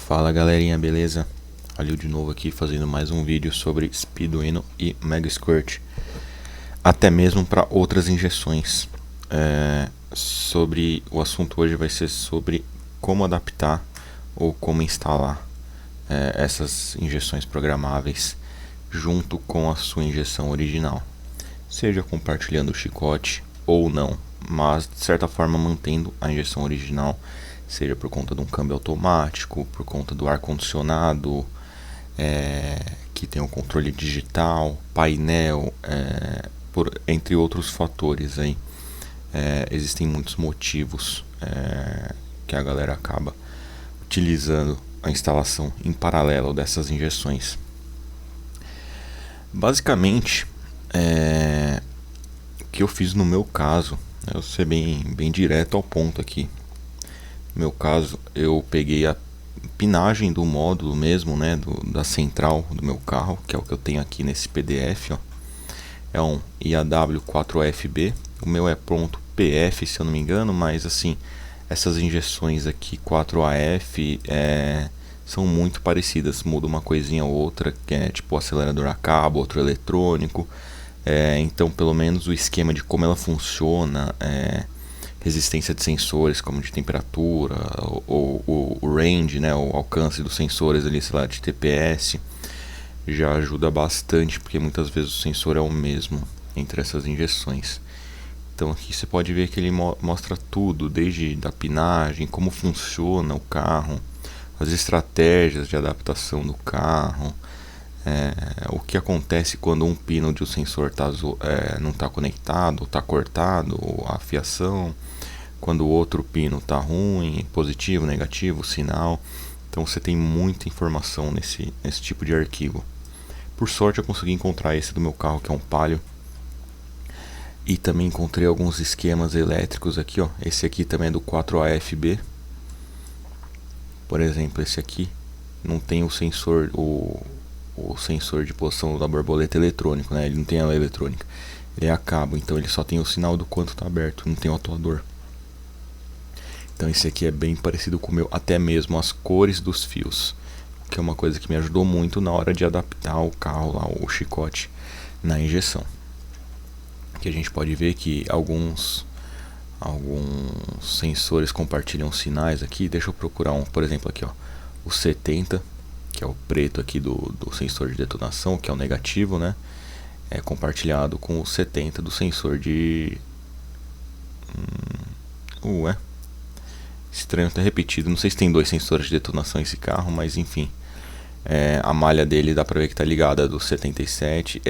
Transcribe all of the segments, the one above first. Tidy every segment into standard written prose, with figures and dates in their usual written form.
Fala galerinha, beleza? Olha eu de novo aqui fazendo mais um vídeo sobre Speeduino e Mega Squirt, até mesmo para outras injeções. Sobre o assunto hoje vai ser sobre como adaptar ou como instalar essas injeções programáveis junto com a sua injeção original, seja compartilhando o chicote ou não, mas de certa forma mantendo a injeção original, seja por conta de um câmbio automático, por conta do ar-condicionado, que tem um controle digital, painel, entre outros fatores aí. Existem muitos motivos que a galera acaba utilizando a instalação em paralelo dessas injeções. Basicamente, o que eu fiz no meu caso, eu vou ser bem direto ao ponto aqui. No meu caso, eu peguei a pinagem do módulo mesmo, né, da central do meu carro, que é o que eu tenho aqui nesse PDF, ó. É um IAW4FB, o meu é pronto PF, se eu não me engano, mas assim, essas injeções aqui 4AF são muito parecidas, muda uma coisinha ou outra, que é tipo acelerador a cabo, outro eletrônico, então pelo menos o esquema de como ela funciona, resistência de sensores como de temperatura, o range, né, o alcance dos sensores ali, sei lá, de TPS, já ajuda bastante, porque muitas vezes o sensor é o mesmo entre essas injeções. Então aqui você pode ver que ele mostra tudo, desde da pinagem, como funciona o carro, as estratégias de adaptação do carro, o que acontece quando um pino de um sensor não está conectado, está cortado, a fiação, quando o outro pino está ruim, positivo, negativo, sinal. Então você tem muita informação nesse tipo de arquivo. Por sorte eu consegui encontrar esse do meu carro, que é um Palio. E também encontrei alguns esquemas elétricos aqui, ó. Esse aqui também é do 4AFB. Por exemplo, esse aqui não tem o sensor, o sensor de posição da borboleta eletrônico, né? Ele não tem ela eletrônica, ele é a cabo, então ele só tem o sinal do quanto está aberto, não tem o atuador. Então esse aqui é bem parecido com o meu, até mesmo as cores dos fios, que é uma coisa que me ajudou muito na hora de adaptar o carro lá, o chicote na injeção. Que a gente pode ver que alguns sensores compartilham sinais aqui. Deixa eu procurar um, por exemplo aqui, ó, o 70, que é o preto aqui do sensor de detonação, que é o negativo, né? É compartilhado com o 70 do sensor de... Estranho ter repetido, não sei se tem dois sensores de detonação esse carro, mas enfim. A malha dele dá pra ver que tá ligada do 77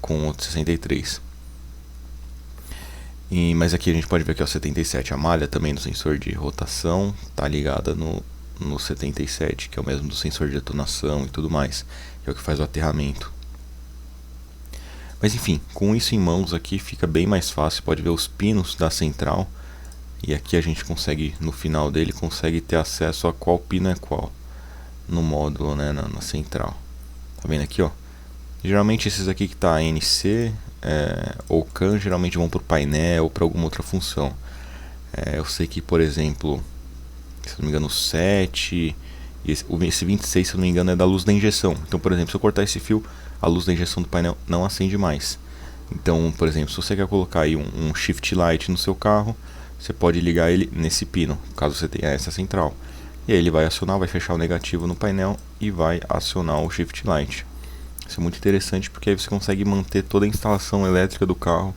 com o 63. Mas aqui a gente pode ver que é o 77, a malha também do sensor de rotação tá ligada no 77, que é o mesmo do sensor de detonação e tudo mais, que é o que faz o aterramento. Mas enfim, com isso em mãos aqui fica bem mais fácil, pode ver os pinos da central, e aqui a gente consegue, no final dele, consegue ter acesso a qual pino é qual no módulo, né, na central. Tá vendo aqui, ó? Geralmente esses aqui que tá NC ou CAN geralmente vão para o painel ou para alguma outra função. Eu sei que, por exemplo, se não me engano, o 7 e esse 26, se não me engano, é da luz da injeção. Então, por exemplo, se eu cortar esse fio, a luz da injeção do painel não acende mais. Então, por exemplo, se você quer colocar aí um shift light no seu carro, você pode ligar ele nesse pino, caso você tenha essa central. E aí ele vai acionar, vai fechar o negativo no painel e vai acionar o shift light. Isso é muito interessante porque aí você consegue manter toda a instalação elétrica do carro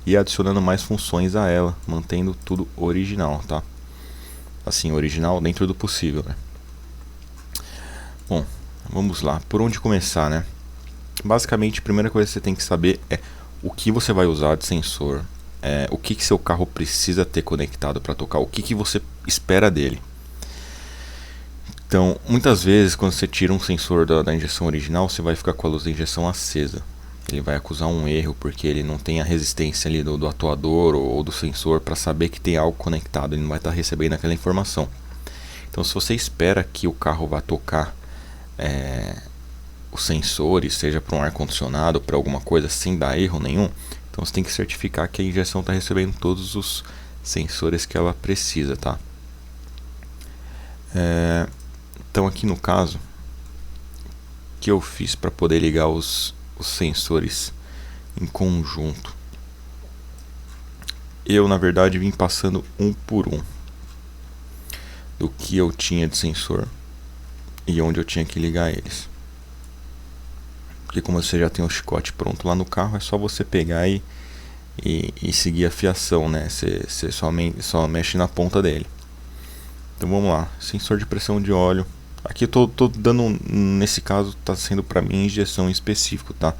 e adicionando mais funções a ela, mantendo tudo original, tá? Assim, original dentro do possível, né? Bom, vamos lá. Por onde começar, né? Basicamente, a primeira coisa que você tem que saber é o que você vai usar de sensor, o que seu carro precisa ter conectado para tocar, o que você espera dele. Então, muitas vezes, quando você tira um sensor da injeção original, você vai ficar com a luz da injeção acesa. Ele vai acusar um erro, porque ele não tem a resistência ali do atuador ou do sensor para saber que tem algo conectado. Ele não vai estar recebendo aquela informação. Então, se você espera que o carro vá tocar os sensores, seja para um ar-condicionado ou para alguma coisa, sem dar erro nenhum, então você tem que certificar que a injeção está recebendo todos os sensores que ela precisa, tá? Então aqui no caso, o que eu fiz para poder ligar os sensores em conjunto? Eu na verdade vim passando um por um do que eu tinha de sensor e onde eu tinha que ligar eles. Porque como você já tem o chicote pronto lá no carro, é só você pegar e seguir a fiação, né? Você só mexe na ponta dele. Então vamos lá, sensor de pressão de óleo. Aqui eu tô dando, nesse caso tá sendo para minha injeção em específico, tá?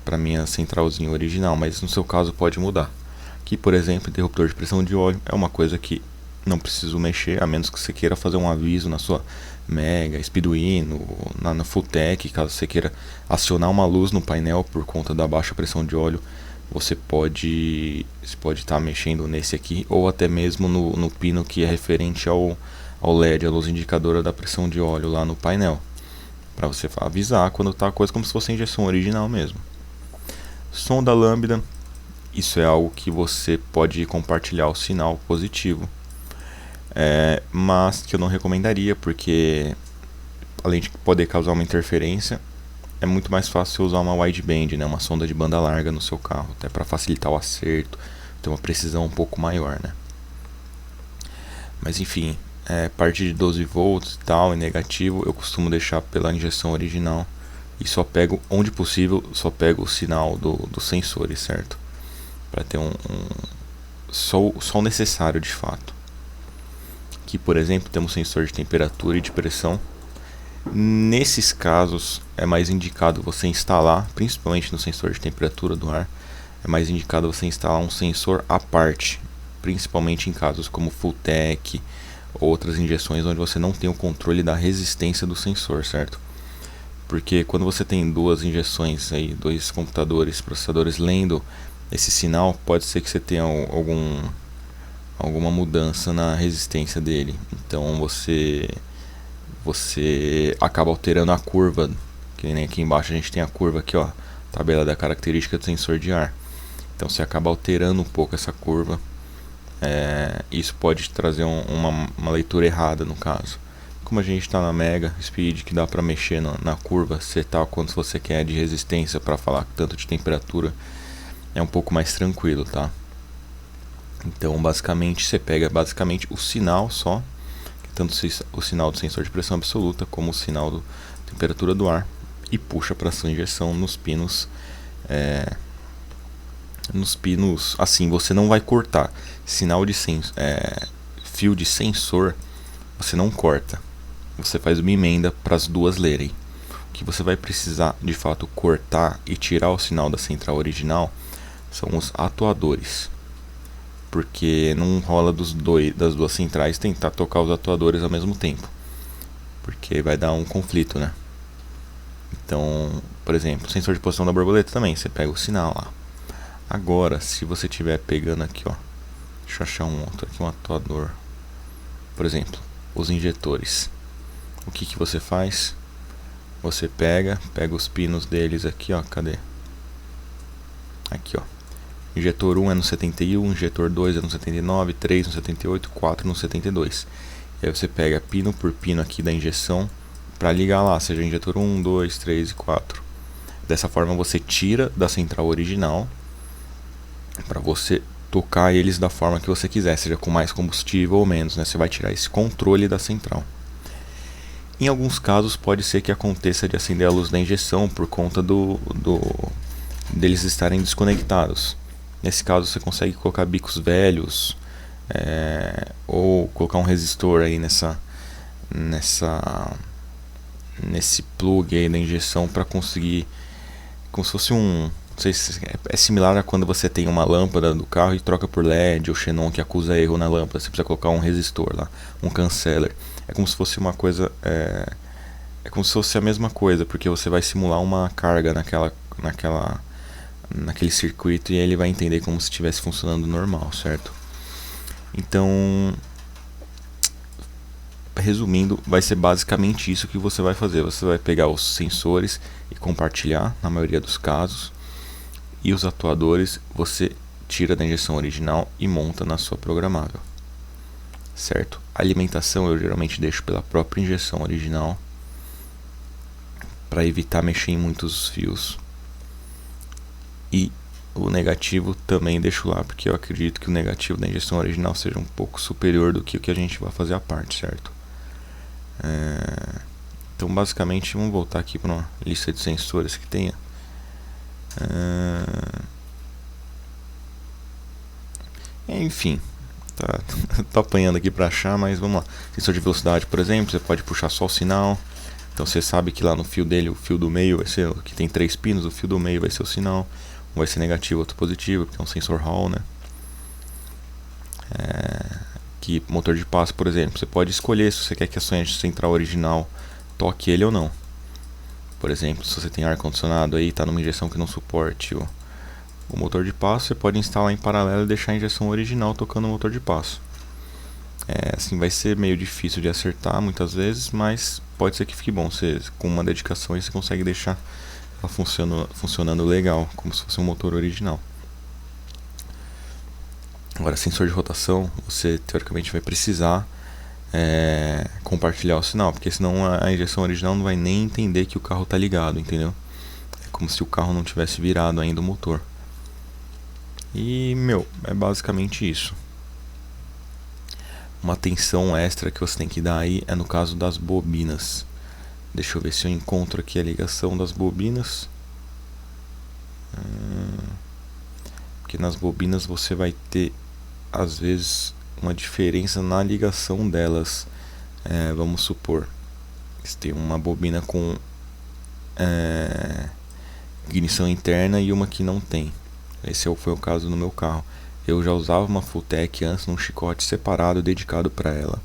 Para minha centralzinha original, mas no seu caso pode mudar. Aqui, por exemplo, interruptor de pressão de óleo é uma coisa que não preciso mexer, a menos que você queira fazer um aviso na sua Mega, Speedwino, na Fulltech, caso você queira acionar uma luz no painel por conta da baixa pressão de óleo. Você pode estar mexendo nesse aqui, ou até mesmo no pino que é referente ao LED, a luz indicadora da pressão de óleo lá no painel, para você avisar quando está a coisa, como se fosse a injeção original mesmo. Som da lambda, isso é algo que você pode compartilhar o sinal positivo, mas que eu não recomendaria, porque além de poder causar uma interferência, é muito mais fácil você usar uma wideband, né, uma sonda de banda larga no seu carro, até para facilitar o acerto, ter uma precisão um pouco maior, né? Mas enfim, parte de 12 volts e tal, e negativo, eu costumo deixar pela injeção original e só pego, onde possível, só pego o sinal dos sensores, certo? Para ter só o necessário de fato. Aqui, por exemplo, temos sensor de temperatura e de pressão. Nesses casos é mais indicado você instalar, principalmente no sensor de temperatura do ar, é mais indicado você instalar um sensor à parte, principalmente em casos como Fulltech ou outras injeções onde você não tem o controle da resistência do sensor, certo? Porque quando você tem duas injeções aí, dois computadores, processadores lendo esse sinal, pode ser que você tenha alguma mudança na resistência dele. Então você acaba alterando a curva, que nem aqui embaixo a gente tem a curva aqui, ó, tabela da característica do sensor de ar. Então você acaba alterando um pouco essa curva. Isso pode trazer uma leitura errada no caso. Como a gente está na Mega Speed, que dá para mexer na curva, setar quanto você quer de resistência para falar tanto de temperatura, é um pouco mais tranquilo, tá? Então basicamente você pega o sinal só, tanto o sinal do sensor de pressão absoluta como o sinal da temperatura do ar, e puxa para sua injeção nos pinos. Assim você não vai cortar. Sinal de fio de sensor você não corta, você faz uma emenda para as duas lerem. O que você vai precisar de fato cortar e tirar o sinal da central original são os atuadores, porque não rola das duas centrais tentar tocar os atuadores ao mesmo tempo, porque vai dar um conflito, né? Então, por exemplo, sensor de posição da borboleta também, você pega o sinal lá. Agora, se você estiver pegando aqui, ó, deixa eu achar um outro aqui, um atuador, por exemplo, os injetores, o que você faz? Você pega os pinos deles aqui, ó, cadê? Aqui, ó. Injetor 1 é no 71, injetor 2 é no 79, 3 no 78, 4 no 72. E aí você pega pino por pino aqui da injeção para ligar lá, seja injetor 1, 2, 3 e 4. Dessa forma você tira da central original para você tocar eles da forma que você quiser, seja com mais combustível ou menos, né? Você vai tirar esse controle da central. Em alguns casos pode ser que aconteça de acender a luz da injeção por conta deles estarem desconectados. Nesse caso você consegue colocar bicos velhos, ou colocar um resistor aí nesse plug aí da injeção para conseguir, como se fosse não sei se é similar a quando você tem uma lâmpada do carro e troca por LED ou xenon que acusa erro na lâmpada, você precisa colocar um resistor lá, um canceller. É como se fosse uma coisa, é como se fosse a mesma coisa, porque você vai simular uma carga naquele circuito e ele vai entender como se estivesse funcionando normal, certo? Então, resumindo, vai ser basicamente isso que você vai fazer. Você vai pegar os sensores e compartilhar, na maioria dos casos, e os atuadores você tira da injeção original e monta na sua programável, certo? A alimentação eu geralmente deixo pela própria injeção original, para evitar mexer em muitos fios. E o negativo também deixo lá, porque eu acredito que o negativo da injeção original seja um pouco superior do que o que a gente vai fazer à parte, certo? Então basicamente vamos voltar aqui para uma lista de sensores que tenha. Enfim, tô apanhando aqui para achar, mas vamos lá. Sensor de velocidade, por exemplo, você pode puxar só o sinal. Então você sabe que lá no fio dele, o fio do meio vai ser, que tem 3 pinos, o fio do meio vai ser o sinal. Um vai ser negativo, outro positivo, porque é um sensor Hall, né? Que motor de passo, por exemplo, você pode escolher se você quer que a sua central original toque ele ou não. Por exemplo, se você tem ar-condicionado aí, está numa injeção que não suporte o motor de passo, você pode instalar em paralelo e deixar a injeção original tocando o motor de passo. Assim vai ser meio difícil de acertar muitas vezes, mas pode ser que fique bom. Você, com uma dedicação aí, você consegue deixar ela funcionando legal, como se fosse um motor original. Agora, sensor de rotação, você teoricamente vai precisar compartilhar o sinal, porque senão a injeção original não vai nem entender que o carro está ligado, entendeu? É como se o carro não tivesse virado ainda o motor. E, é basicamente isso. Uma atenção extra que você tem que dar aí é no caso das bobinas. Deixa eu ver se eu encontro aqui a ligação das bobinas. Porque nas bobinas você vai ter, às vezes, uma diferença na ligação delas. Vamos supor, você tem uma bobina com ignição interna e uma que não tem. Esse foi o caso no meu carro. Eu já usava uma Fulltech antes num chicote separado dedicado para ela,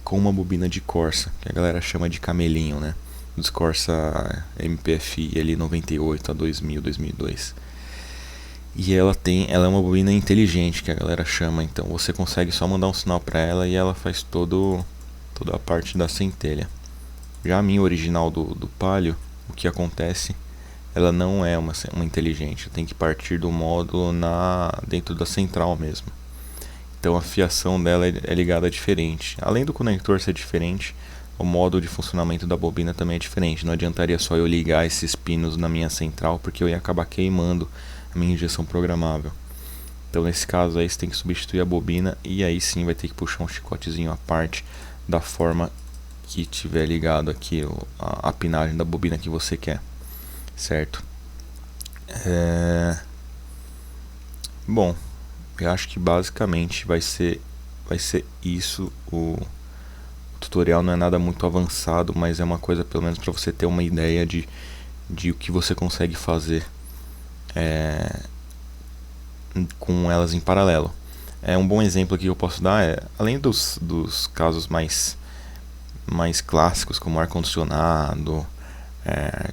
com uma bobina de Corsa, que a galera chama de camelinho, né? Dos Corsa MPFI ali 98 a 2000, 2002. E ela é uma bobina inteligente, que a galera chama. Então você consegue só mandar um sinal para ela e ela faz toda a parte da centelha. Já a minha original do Palio, o que acontece, ela não é uma inteligente. Tem que partir do módulo dentro da central mesmo. Então a fiação dela é ligada diferente. Além do conector ser diferente, o modo de funcionamento da bobina também é diferente. Não adiantaria só eu ligar esses pinos na minha central, porque eu ia acabar queimando a minha injeção programável. Então nesse caso aí você tem que substituir a bobina e aí sim vai ter que puxar um chicotezinho à parte da forma que tiver ligado aqui a pinagem da bobina que você quer, certo? Bom, eu acho que basicamente vai ser isso. O tutorial não é nada muito avançado, mas é uma coisa pelo menos para você ter uma ideia de o que você consegue fazer com elas em paralelo. Um bom exemplo aqui que eu posso dar além dos casos mais clássicos, como ar-condicionado,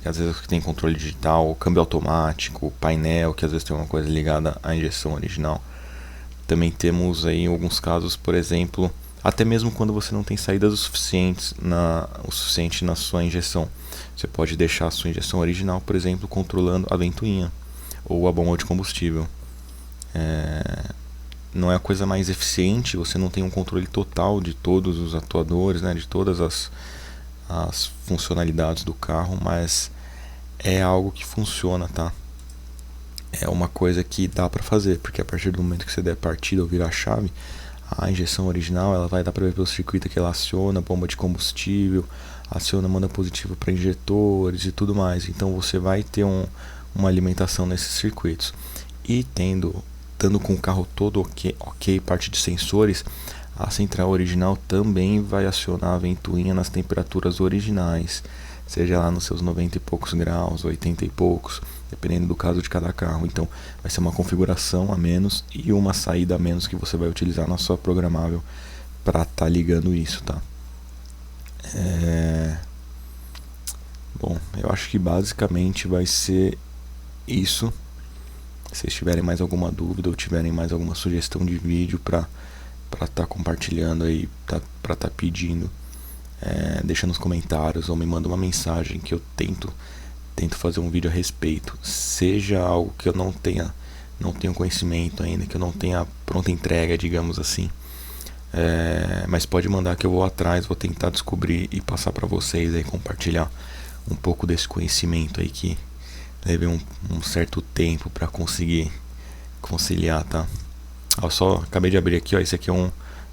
que às vezes tem controle digital, câmbio automático, painel, que às vezes tem uma coisa ligada à injeção original. Também temos aí alguns casos, por exemplo, até mesmo quando você não tem saídas o suficiente na sua injeção. Você pode deixar a sua injeção original, por exemplo, controlando a ventoinha ou a bomba de combustível. Não é a coisa mais eficiente, você não tem um controle total de todos os atuadores, né, de todas as funcionalidades do carro, mas é algo que funciona, tá? É uma coisa que dá pra fazer, porque a partir do momento que você der partida ou virar a chave, a injeção original ela vai dar pra ver pelo circuito que ela aciona bomba de combustível, aciona manda positivo para injetores e tudo mais. Então você vai ter uma alimentação nesses circuitos. E estando com o carro todo ok, parte de sensores, a central original também vai acionar a ventoinha nas temperaturas originais, seja lá nos seus 90 e poucos graus, 80 e poucos, dependendo do caso de cada carro. Então vai ser uma configuração a menos e uma saída a menos que você vai utilizar na sua programável para estar ligando isso, tá? Bom, eu acho que basicamente vai ser isso. Se vocês tiverem mais alguma dúvida ou tiverem mais alguma sugestão de vídeo para estar compartilhando aí, para estar pedindo, deixa nos comentários ou me manda uma mensagem que eu tento fazer um vídeo a respeito. Seja algo que eu não tenho conhecimento ainda, que eu não tenha pronta entrega, digamos assim, Mas pode mandar que eu vou atrás, vou tentar descobrir e passar para vocês aí, compartilhar um pouco desse conhecimento aí que levei um certo tempo para conseguir conciliar, tá? Eu só acabei de abrir aqui, ó, esse aqui é um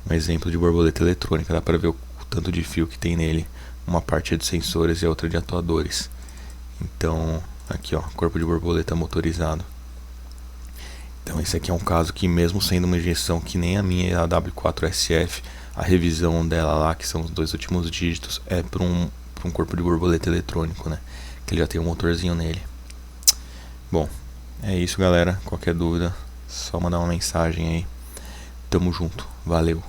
exemplo de borboleta eletrônica, dá para ver o tanto de fio que tem nele. Uma parte é de sensores e a outra de atuadores. Então, aqui ó, corpo de borboleta motorizado. Então esse aqui é um caso que, mesmo sendo uma injeção que nem a minha, a W4SF, a revisão dela lá, que são os 2 últimos dígitos, é para um corpo de borboleta eletrônico, né? Que ele já tem um motorzinho nele. Bom, é isso galera, qualquer dúvida, só mandar uma mensagem aí. Tamo junto, valeu.